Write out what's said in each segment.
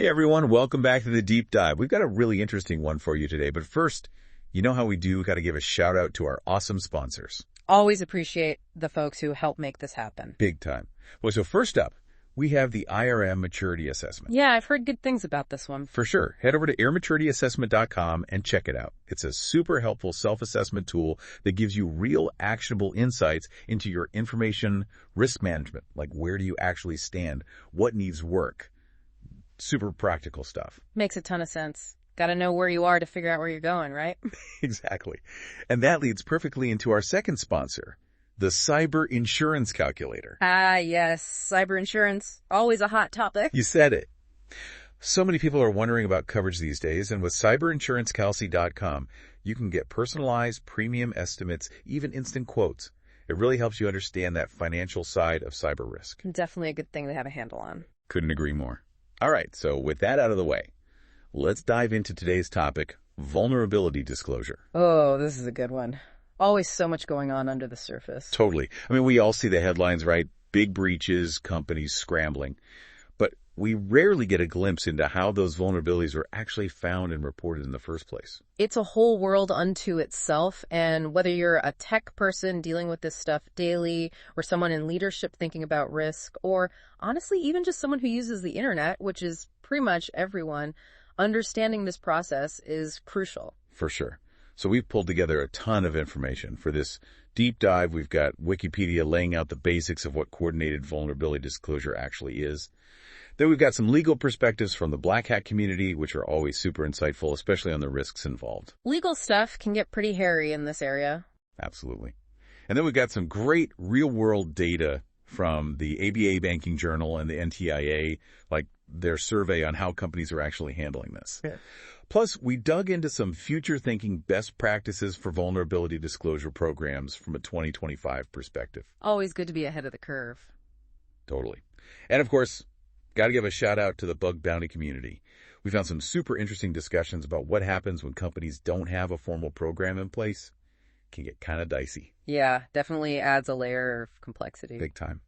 Hey everyone, welcome back to the Deep Dive. We've got a really interesting one for you today, but first, you know how we do, we've got to give a shout out to our awesome sponsors. Always appreciate the folks who help make this happen. Big time. Well, so first up, we have the IRM Maturity Assessment. Yeah, I've heard good things about this one. For sure. Head over to airmaturityassessment.com and check it out. It's a super helpful self-assessment tool that gives you real actionable insights into your information risk management, like where do you actually stand, what needs work. Super practical stuff. Makes a ton of sense. Got to know where you are to figure out where you're going, right? Exactly. And that leads perfectly into our second sponsor, the Cyber Insurance Calculator. Ah, yes. Cyber insurance. Always a hot topic. You said it. So many people are wondering about coverage these days, and with cyberinsurancecalc.com, you can get personalized premium estimates, even instant quotes. It really helps you understand that financial side of cyber risk. Definitely a good thing to have a handle on. Couldn't agree more. All right, so with that out of the way, let's dive into today's topic, vulnerability disclosure. Oh, this is a good one. Always so much going on under the surface. Totally. I mean, we all see the headlines, right? Big breaches, companies scrambling. But we rarely get a glimpse into how those vulnerabilities were actually found and reported in the first place. It's a whole world unto itself, and whether you're a tech person dealing with this stuff daily, or someone in leadership thinking about risk, or honestly, even just someone who uses the internet, which is pretty much everyone, understanding this process is crucial. For sure. So we've pulled together a ton of information. For this deep dive, we've got Wikipedia laying out the basics of what coordinated vulnerability disclosure actually is. Then we've got some legal perspectives from the Black Hat community, which are always super insightful, especially on the risks involved. Legal stuff can get pretty hairy in this area. Absolutely. And then we've got some great real-world data from the ABA Banking Journal and the NTIA, like their survey on how companies are actually handling this. Yeah. Plus, we dug into some future-thinking best practices for vulnerability disclosure programs from a 2025 perspective. Always good to be ahead of the curve. Totally. And of course, got to give a shout out to the bug bounty community. We found some super interesting discussions about what happens when companies don't have a formal program in place. It can get kind of dicey. Yeah, definitely adds a layer of complexity. Big time.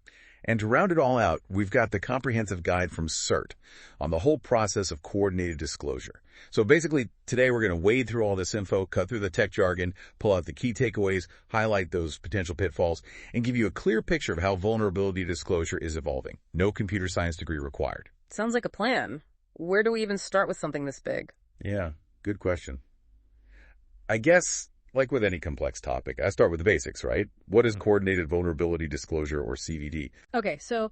And to round it all out, we've got the comprehensive guide from CERT on the whole process of coordinated disclosure. So basically, today we're going to wade through all this info, cut through the tech jargon, pull out the key takeaways, highlight those potential pitfalls, and give you a clear picture of how vulnerability disclosure is evolving. No computer science degree required. Sounds like a plan. Where do we even start with something this big? Yeah, good question. I guess, like with any complex topic, I start with the basics, right? What is coordinated vulnerability disclosure, or CVD? Okay, so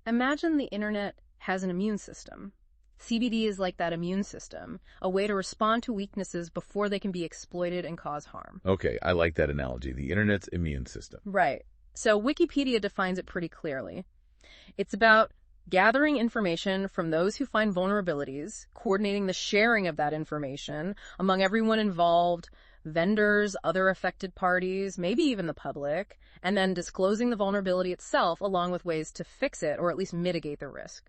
imagine the internet has an immune system. CVD is like that immune system, a way to respond to weaknesses before they can be exploited and cause harm. Okay, I like that analogy, the internet's immune system. Right. So Wikipedia defines it pretty clearly. It's about gathering information from those who find vulnerabilities, coordinating the sharing of that information among everyone involved, vendors, other affected parties, maybe even the public, and then disclosing the vulnerability itself along with ways to fix it or at least mitigate the risk.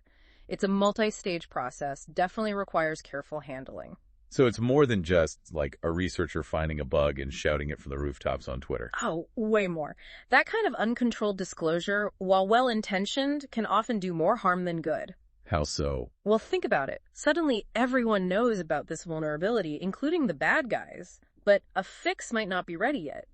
It's a multi-stage process, definitely requires careful handling. So it's more than just like a researcher finding a bug and shouting it from the rooftops on Twitter. Oh, way more. That kind of uncontrolled disclosure, while well-intentioned, can often do more harm than good. How so? Well, think about it. Suddenly, everyone knows about this vulnerability, including the bad guys, but a fix might not be ready yet.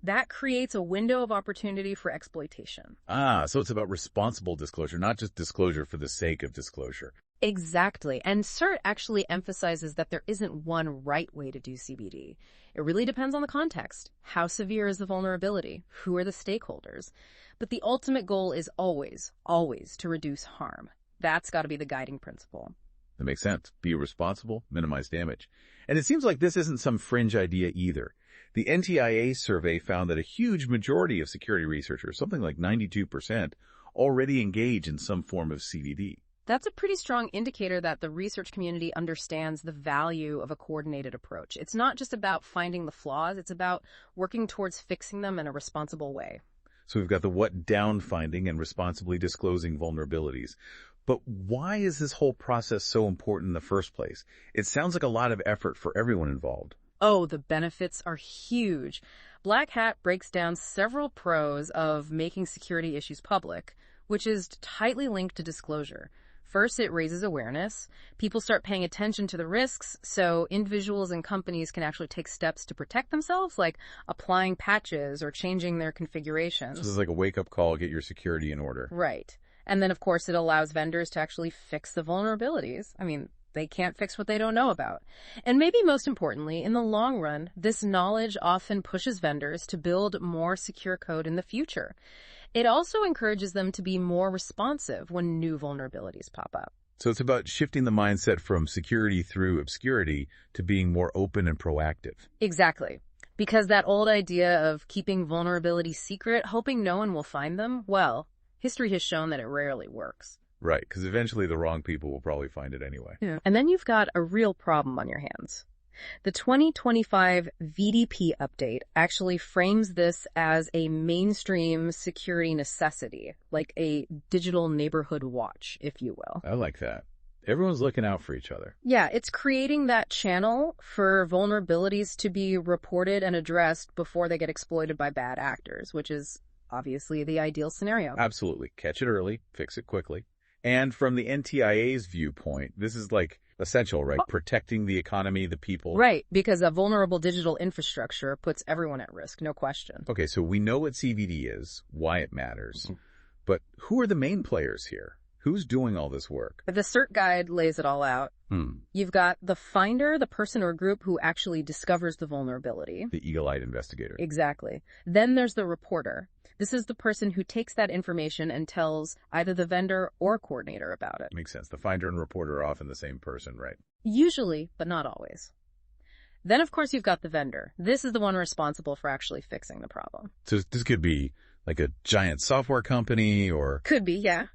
That creates a window of opportunity for exploitation. Ah, so it's about responsible disclosure, not just disclosure for the sake of disclosure. Exactly. And CERT actually emphasizes that there isn't one right way to do CVD. It really depends on the context. How severe is the vulnerability? Who are the stakeholders? But the ultimate goal is always, always to reduce harm. That's got to be the guiding principle. That makes sense. Be responsible, minimize damage. And it seems like this isn't some fringe idea either. The NTIA survey found that a huge majority of security researchers, something like 92%, already engage in some form of CVD. That's a pretty strong indicator that the research community understands the value of a coordinated approach. It's not just about finding the flaws, it's about working towards fixing them in a responsible way. So we've got the what down finding and responsibly disclosing vulnerabilities. But why is this whole process so important in the first place? It sounds like a lot of effort for everyone involved. Oh, the benefits are huge. Black Hat breaks down several pros of making security issues public, which is tightly linked to disclosure. First, it raises awareness. People start paying attention to the risks, so individuals and companies can actually take steps to protect themselves, like applying patches or changing their configurations. So this is like a wake-up call, get your security in order. Right. And then, of course, it allows vendors to actually fix the vulnerabilities. I mean, they can't fix what they don't know about. And maybe most importantly, in the long run, this knowledge often pushes vendors to build more secure code in the future. It also encourages them to be more responsive when new vulnerabilities pop up. So it's about shifting the mindset from security through obscurity to being more open and proactive. Exactly. Because that old idea of keeping vulnerabilities secret, hoping no one will find them, well, history has shown that it rarely works. Right, because eventually the wrong people will probably find it anyway. Yeah. And then you've got a real problem on your hands. The 2025 VDP update actually frames this as a mainstream security necessity, like a digital neighborhood watch, if you will. I like that. Everyone's looking out for each other. Yeah, it's creating that channel for vulnerabilities to be reported and addressed before they get exploited by bad actors, which is obviously the ideal scenario. Absolutely. Catch it early, fix it quickly. And from the NTIA's viewpoint, this is like essential, right? Protecting the economy, the people. Right, because a vulnerable digital infrastructure puts everyone at risk, no question. Okay, so we know what CVD is, why it matters, but who are the main players here? Who's doing all this work? The CERT guide lays it all out. You've got the finder, the person or group who actually discovers the vulnerability. The eagle-eyed investigator. Exactly. Then there's the reporter. This is the person who takes that information and tells either the vendor or coordinator about it. Makes sense. The finder and reporter are often the same person, right? Usually, but not always. Then, of course, you've got the vendor. This is the one responsible for actually fixing the problem. So this could be like a giant software company or... Could be, yeah.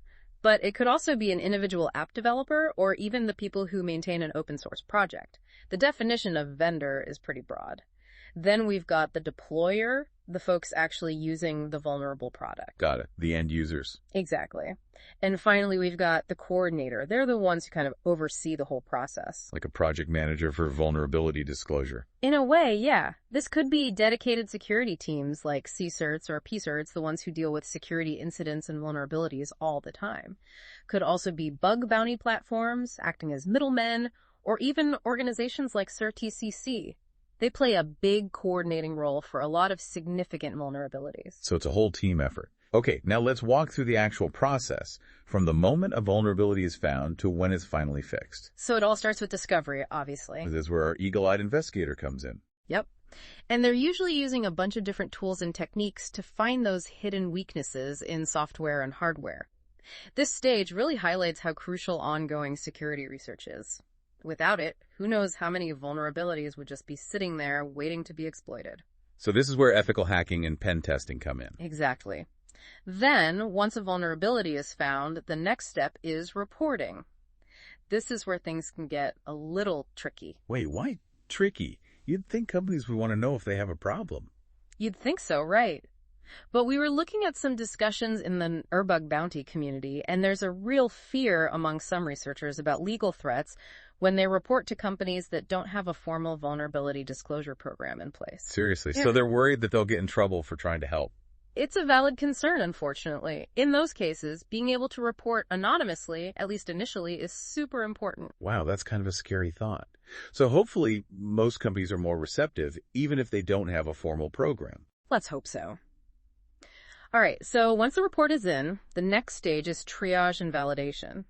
But it could also be an individual app developer or even the people who maintain an open source project. The definition of vendor is pretty broad. Then we've got the deployer, the folks actually using the vulnerable product. Got it. The end users. Exactly. And finally, we've got the coordinator. They're the ones who kind of oversee the whole process. Like a project manager for vulnerability disclosure. In a way, yeah. This could be dedicated security teams like CSIRTs or PSIRTs, the ones who deal with security incidents and vulnerabilities all the time. Could also be bug bounty platforms, acting as middlemen, or even organizations like CERT-TCC. They play a big coordinating role for a lot of significant vulnerabilities. So it's a whole team effort. Okay, now let's walk through the actual process from the moment a vulnerability is found to when it's finally fixed. So it all starts with discovery, obviously. This is where our eagle-eyed investigator comes in. Yep. And they're usually using a bunch of different tools and techniques to find those hidden weaknesses in software and hardware. This stage really highlights how crucial ongoing security research is. Without it, who knows how many vulnerabilities would just be sitting there waiting to be exploited. So this is where ethical hacking and pen testing come in. Exactly. Then, once a vulnerability is found, the next step is reporting. This is where things can get a little tricky. Wait, why tricky? You'd think companies would want to know if they have a problem. You'd think so, right? But we were looking at some discussions in the bug bounty community, and there's a real fear among some researchers about legal threats when they report to companies that don't have a formal vulnerability disclosure program in place. Seriously, so they're worried that they'll get in trouble for trying to help. It's a valid concern, unfortunately. In those cases, being able to report anonymously, at least initially, is super important. Wow, that's kind of a scary thought. So hopefully most companies are more receptive, even if they don't have a formal program. Let's hope so. All right, so once the report is in, the next stage is triage and validation.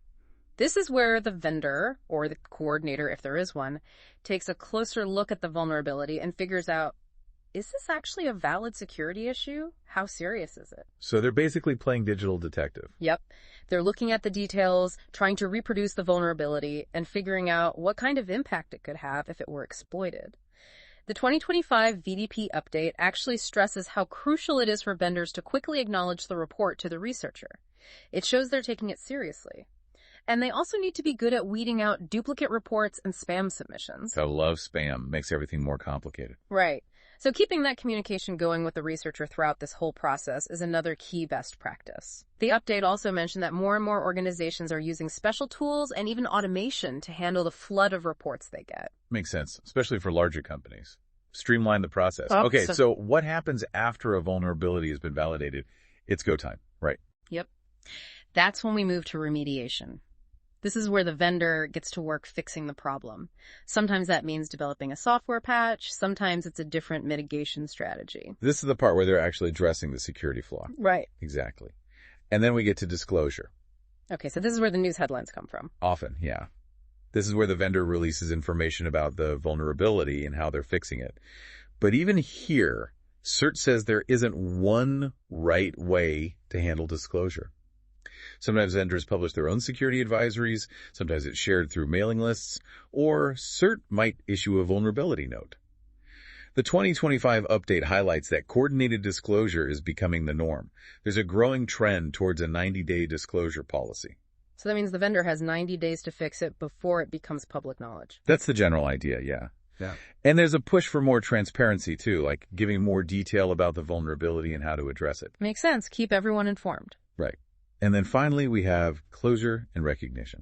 This is where the vendor, or the coordinator if there is one, takes a closer look at the vulnerability and figures out, is this actually a valid security issue? How serious is it? So they're basically playing digital detective. Yep. They're looking at the details, trying to reproduce the vulnerability, and figuring out what kind of impact it could have if it were exploited. The 2025 VDP update actually stresses how crucial it is for vendors to quickly acknowledge the report to the researcher. It shows they're taking it seriously. And they also need to be good at weeding out duplicate reports and spam submissions. I love spam. Makes everything more complicated. Right. So keeping that communication going with the researcher throughout this whole process is another key best practice. The update also mentioned that more and more organizations are using special tools and even automation to handle the flood of reports they get. Makes sense, especially for larger companies. Streamline the process. Okay, so what happens after a vulnerability has been validated? It's go time, right? Yep. That's when we move to remediation. This is where the vendor gets to work fixing the problem. Sometimes that means developing a software patch. Sometimes it's a different mitigation strategy. This is the part where they're actually addressing the security flaw. Right. Exactly. And then we get to disclosure. Okay, so this is where the news headlines come from. Often, yeah. This is where the vendor releases information about the vulnerability and how they're fixing it. But even here, CERT says there isn't one right way to handle disclosure. Sometimes vendors publish their own security advisories, sometimes it's shared through mailing lists, or CERT might issue a vulnerability note. The 2025 update highlights that coordinated disclosure is becoming the norm. There's a growing trend towards a 90-day disclosure policy. So that means the vendor has 90 days to fix it before it becomes public knowledge. That's the general idea, yeah. And there's a push for more transparency, too, like giving more detail about the vulnerability and how to address it. Makes sense. Keep everyone informed. Right. And then finally, we have closure and recognition.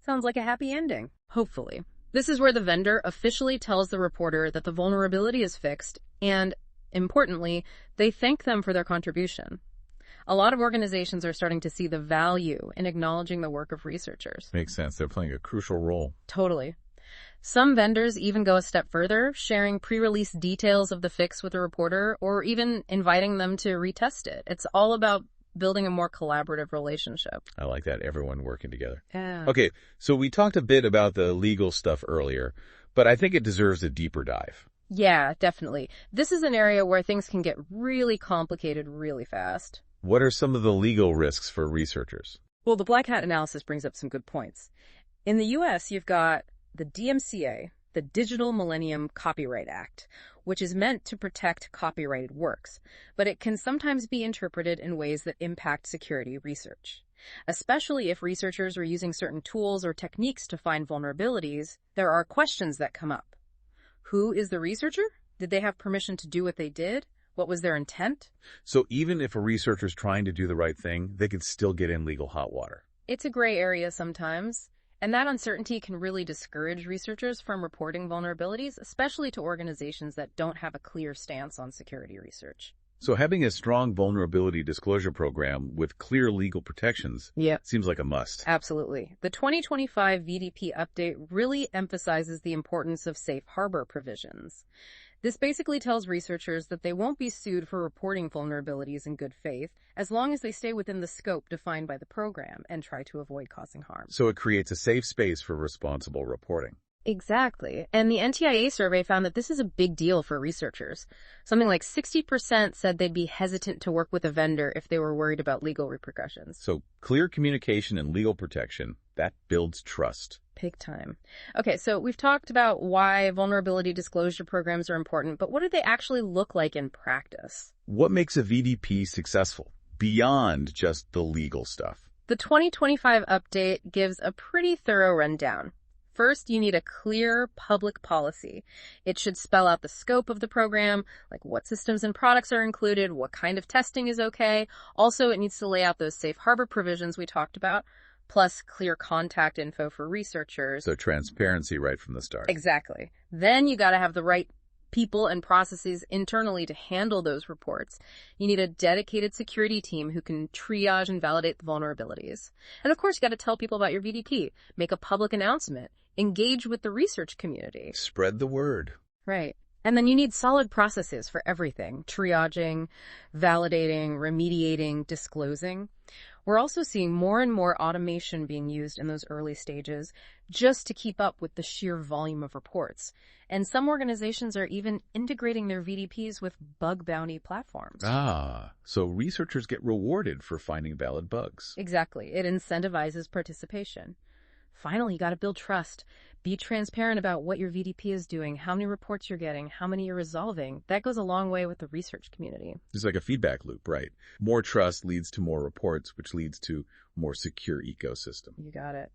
Sounds like a happy ending. Hopefully. This is where the vendor officially tells the reporter that the vulnerability is fixed and, importantly, they thank them for their contribution. A lot of organizations are starting to see the value in acknowledging the work of researchers. Makes sense. They're playing a crucial role. Totally. Some vendors even go a step further, sharing pre-release details of the fix with a reporter or even inviting them to retest it. It's all about building a more collaborative relationship. I like that, everyone working together. Yeah. Okay, so we talked a bit about the legal stuff earlier, but I think it deserves a deeper dive. Yeah, definitely. This is an area where things can get really complicated really fast. What are some of the legal risks for researchers? Well, the Black Hat analysis brings up some good points. In the U.S., you've got the DMCA, the Digital Millennium Copyright Act, which is meant to protect copyrighted works, but it can sometimes be interpreted in ways that impact security research. Especially if researchers are using certain tools or techniques to find vulnerabilities, there are questions that come up. Who is the researcher? Did they have permission to do what they did? What was their intent? So even if a researcher's trying to do the right thing, they could still get in legal hot water. It's a gray area sometimes. And that uncertainty can really discourage researchers from reporting vulnerabilities, especially to organizations that don't have a clear stance on security research. So having a strong vulnerability disclosure program with clear legal protections seems like a must. Absolutely. The 2025 VDP update really emphasizes the importance of safe harbor provisions. This basically tells researchers that they won't be sued for reporting vulnerabilities in good faith as long as they stay within the scope defined by the program and try to avoid causing harm. So it creates a safe space for responsible reporting. Exactly. And the NTIA survey found that this is a big deal for researchers. Something like 60% said they'd be hesitant to work with a vendor if they were worried about legal repercussions. So clear communication and legal protection, that builds trust. Big time. Okay, so we've talked about why vulnerability disclosure programs are important, but what do they actually look like in practice? What makes a VDP successful beyond just the legal stuff? The 2025 update gives a pretty thorough rundown. First, you need a clear public policy. It should spell out the scope of the program, like what systems and products are included, what kind of testing is okay. Also, it needs to lay out those safe harbor provisions we talked about, plus clear contact info for researchers. So transparency right from the start. Exactly. Then you got to have the right people and processes internally to handle those reports. You need a dedicated security team who can triage and validate the vulnerabilities. And of course, you got to tell people about your VDP, make a public announcement, engage with the research community. Spread the word. Right. And then you need solid processes for everything, triaging, validating, remediating, disclosing. We're also seeing more and more automation being used in those early stages just to keep up with the sheer volume of reports. And some organizations are even integrating their VDPs with bug bounty platforms. So researchers get rewarded for finding valid bugs. Exactly. It incentivizes participation. Finally, you got to build trust. Be transparent about what your VDP is doing, how many reports you're getting, how many you're resolving. That goes a long way with the research community. It's like a feedback loop, right? More trust leads to more reports, which leads to a more secure ecosystem. You got it.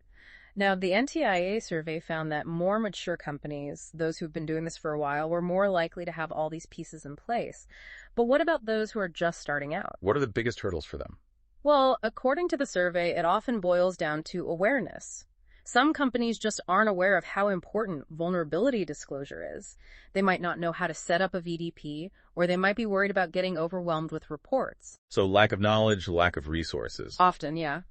Now, the NTIA survey found that more mature companies, those who've been doing this for a while, were more likely to have all these pieces in place. But what about those who are just starting out? What are the biggest hurdles for them? Well, according to the survey, it often boils down to awareness. Some companies just aren't aware of how important vulnerability disclosure is. They might not know how to set up a VDP, or they might be worried about getting overwhelmed with reports. So lack of knowledge, lack of resources. Often, yeah.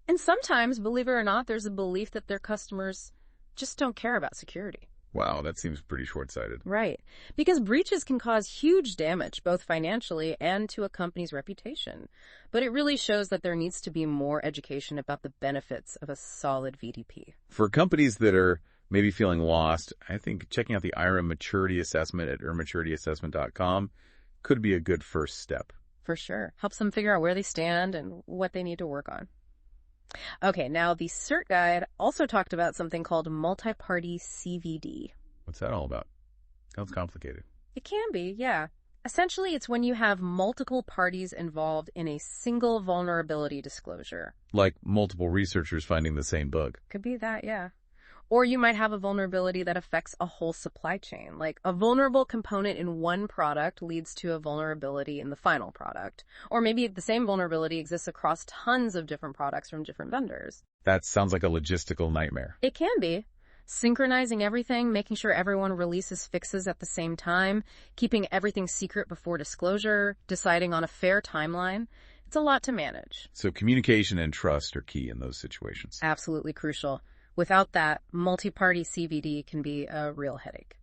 And sometimes, believe it or not, there's a belief that their customers just don't care about security. Wow, that seems pretty short-sighted. Right. Because breaches can cause huge damage, both financially and to a company's reputation. But it really shows that there needs to be more education about the benefits of a solid VDP. For companies that are maybe feeling lost, I think checking out the IRA Maturity Assessment at IRMaturityAssessment.com could be a good first step. For sure. Helps them figure out where they stand and what they need to work on. Okay, now the CERT guide also talked about something called multi-party CVD. What's that all about? Sounds complicated. It can be, yeah. Essentially, it's when you have multiple parties involved in a single vulnerability disclosure. Like multiple researchers finding the same bug. Could be that, yeah. Or you might have a vulnerability that affects a whole supply chain. Like a vulnerable component in one product leads to a vulnerability in the final product. Or maybe the same vulnerability exists across tons of different products from different vendors. That sounds like a logistical nightmare. It can be. Synchronizing everything, making sure everyone releases fixes at the same time, keeping everything secret before disclosure, deciding on a fair timeline. It's a lot to manage. So communication and trust are key in those situations. Absolutely crucial. Without that, multi-party CVD can be a real headache.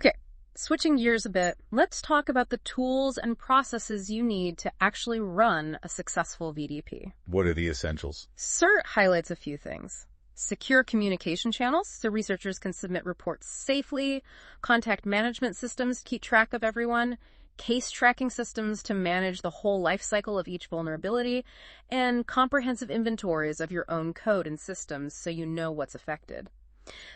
Okay, switching gears a bit, let's talk about the tools and processes you need to actually run a successful VDP. What are the essentials? CERT highlights a few things. Secure communication channels so researchers can submit reports safely, contact management systems to keep track of everyone, case tracking systems to manage the whole life cycle of each vulnerability, and comprehensive inventories of your own code and systems so you know what's affected.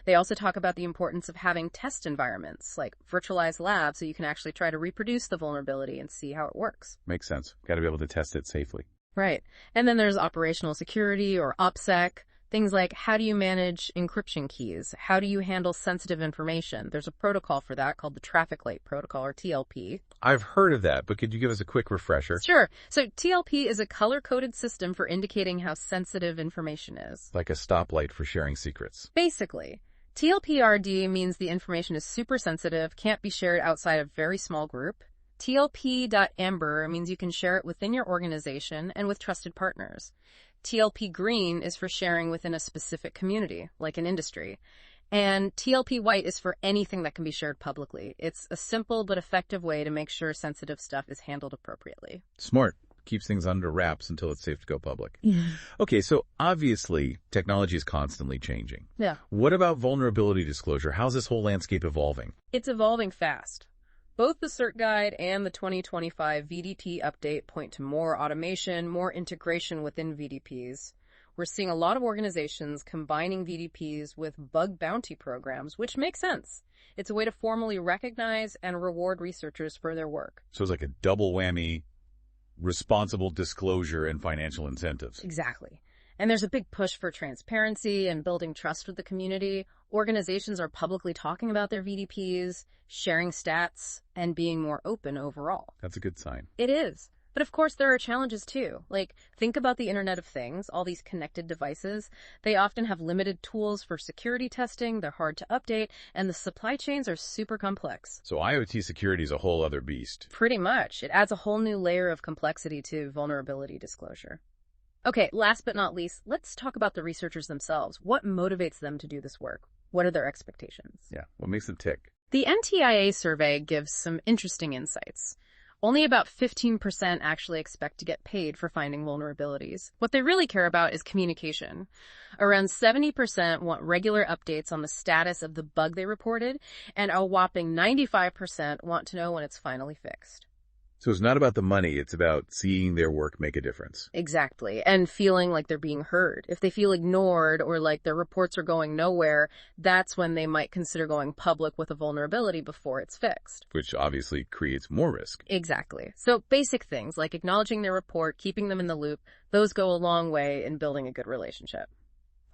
They also talk about the importance of having test environments, like virtualized labs, so you can actually try to reproduce the vulnerability and see how it works. Makes sense. Got to be able to test it safely. Right. And then there's operational security or OPSEC. Things like, how do you manage encryption keys? How do you handle sensitive information? There's a protocol for that called the Traffic Light Protocol, or TLP. I've heard of that, but could you give us a quick refresher? Sure. So TLP is a color-coded system for indicating how sensitive information is. Like a stoplight for sharing secrets. Basically. TLPRD means the information is super sensitive, can't be shared outside a very small group. TLP.amber means you can share it within your organization and with trusted partners. TLP green is for sharing within a specific community, like an industry. And TLP white is for anything that can be shared publicly. It's a simple but effective way to make sure sensitive stuff is handled appropriately. Smart. Keeps things under wraps until it's safe to go public. Okay, so obviously technology is constantly changing. Yeah. What about vulnerability disclosure? How's this whole landscape evolving? It's evolving fast. Both the CERT guide and the 2025 VDP update point to more automation, more integration within VDPs. We're seeing a lot of organizations combining VDPs with bug bounty programs, which makes sense. It's a way to formally recognize and reward researchers for their work. So it's like a double whammy, responsible disclosure and financial incentives. Exactly. And there's a big push for transparency and building trust with the community. Organizations are publicly talking about their VDPs, sharing stats, and being more open overall. That's a good sign. It is. But of course, there are challenges too. Like, think about the Internet of Things, all these connected devices. They often have limited tools for security testing, they're hard to update, and the supply chains are super complex. So IoT security is a whole other beast. Pretty much. It adds a whole new layer of complexity to vulnerability disclosure. Okay, last but not least, let's talk about the researchers themselves. What motivates them to do this work? What are their expectations? Yeah, what makes them tick? The NTIA survey gives some interesting insights. Only about 15% actually expect to get paid for finding vulnerabilities. What they really care about is communication. Around 70% want regular updates on the status of the bug they reported, and a whopping 95% want to know when it's finally fixed. So it's not about the money, it's about seeing their work make a difference. Exactly, and feeling like they're being heard. If they feel ignored or like their reports are going nowhere, that's when they might consider going public with a vulnerability before it's fixed. Which obviously creates more risk. Exactly. So basic things like acknowledging their report, keeping them in the loop, those go a long way in building a good relationship.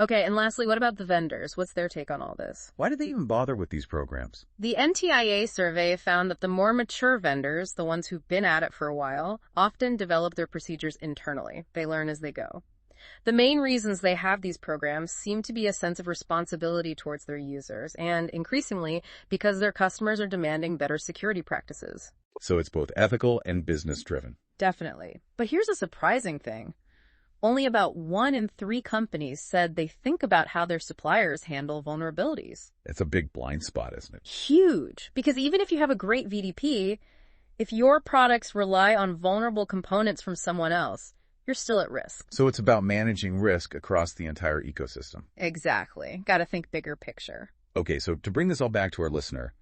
Okay, and lastly, what about the vendors? What's their take on all this? Why do they even bother with these programs? The NTIA survey found that the more mature vendors, the ones who've been at it for a while, often develop their procedures internally. They learn as they go. The main reasons they have these programs seem to be a sense of responsibility towards their users, and increasingly because their customers are demanding better security practices. So it's both ethical and business-driven. Definitely. But here's a surprising thing. Only about 1 in 3 companies said they think about how their suppliers handle vulnerabilities. It's a big blind spot, isn't it? Huge, because even if you have a great VDP, if your products rely on vulnerable components from someone else, you're still at risk. So it's about managing risk across the entire ecosystem. Exactly. Got to think bigger picture. Okay, so to bring this all back to our listener,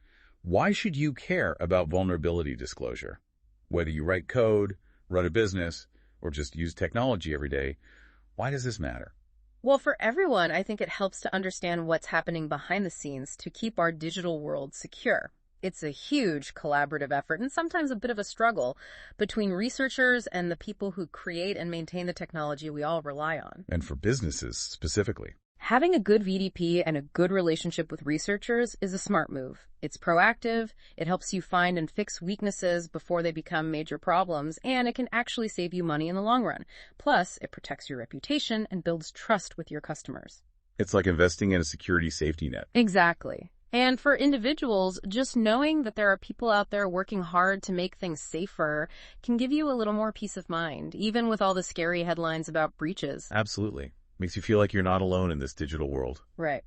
why should you care about vulnerability disclosure? Whether you write code, run a business, or just use technology every day, why does this matter? Well, for everyone, I think it helps to understand what's happening behind the scenes to keep our digital world secure. It's a huge collaborative effort and sometimes a bit of a struggle between researchers and the people who create and maintain the technology we all rely on. And for businesses specifically. Having a good VDP and a good relationship with researchers is a smart move. It's proactive, it helps you find and fix weaknesses before they become major problems, and it can actually save you money in the long run. Plus, it protects your reputation and builds trust with your customers. It's like investing in a security safety net. Exactly. And for individuals, just knowing that there are people out there working hard to make things safer can give you a little more peace of mind, even with all the scary headlines about breaches. Absolutely. Makes you feel like you're not alone in this digital world. Right.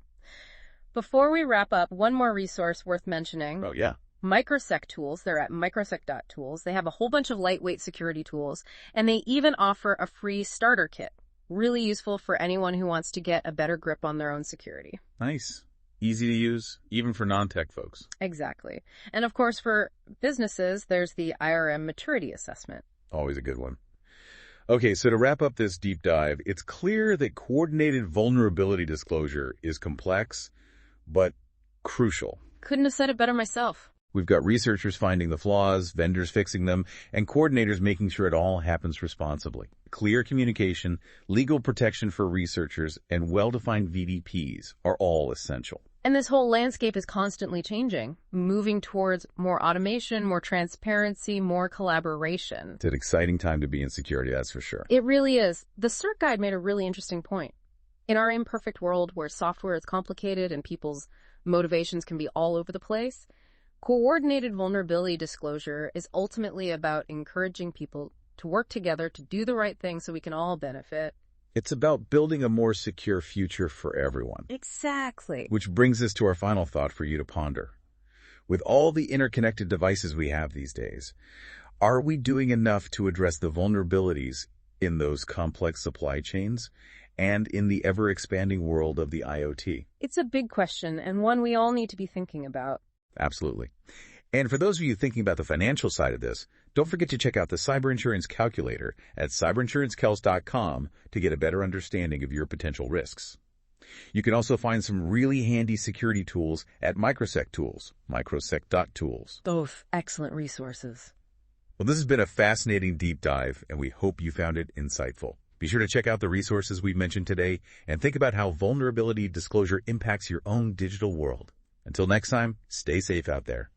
Before we wrap up, one more resource worth mentioning. Oh, yeah. Microsec Tools. They're at microsec.tools. They have a whole bunch of lightweight security tools, and they even offer a free starter kit. Really useful for anyone who wants to get a better grip on their own security. Nice. Easy to use, even for non-tech folks. Exactly. And of course, for businesses, there's the IRM Maturity Assessment. Always a good one. Okay, so to wrap up this deep dive, it's clear that coordinated vulnerability disclosure is complex, but crucial. Couldn't have said it better myself. We've got researchers finding the flaws, vendors fixing them, and coordinators making sure it all happens responsibly. Clear communication, legal protection for researchers, and well-defined VDPs are all essential. And this whole landscape is constantly changing, moving towards more automation, more transparency, more collaboration. It's an exciting time to be in security, that's for sure. It really is. The CERT guide made a really interesting point. In our imperfect world where software is complicated and people's motivations can be all over the place, coordinated vulnerability disclosure is ultimately about encouraging people to work together to do the right thing so we can all benefit. It's about building a more secure future for everyone. Exactly. Which brings us to our final thought for you to ponder. With all the interconnected devices we have these days, are we doing enough to address the vulnerabilities in those complex supply chains and in the ever-expanding world of the IoT? It's a big question and one we all need to be thinking about. Absolutely. And for those of you thinking about the financial side of this, don't forget to check out the Cyber Insurance Calculator at cyberinsuranceCalc.com to get a better understanding of your potential risks. You can also find some really handy security tools at Microsec Tools, microsec.tools. Both excellent resources. Well, this has been a fascinating deep dive, and we hope you found it insightful. Be sure to check out the resources we've mentioned today and think about how vulnerability disclosure impacts your own digital world. Until next time, stay safe out there.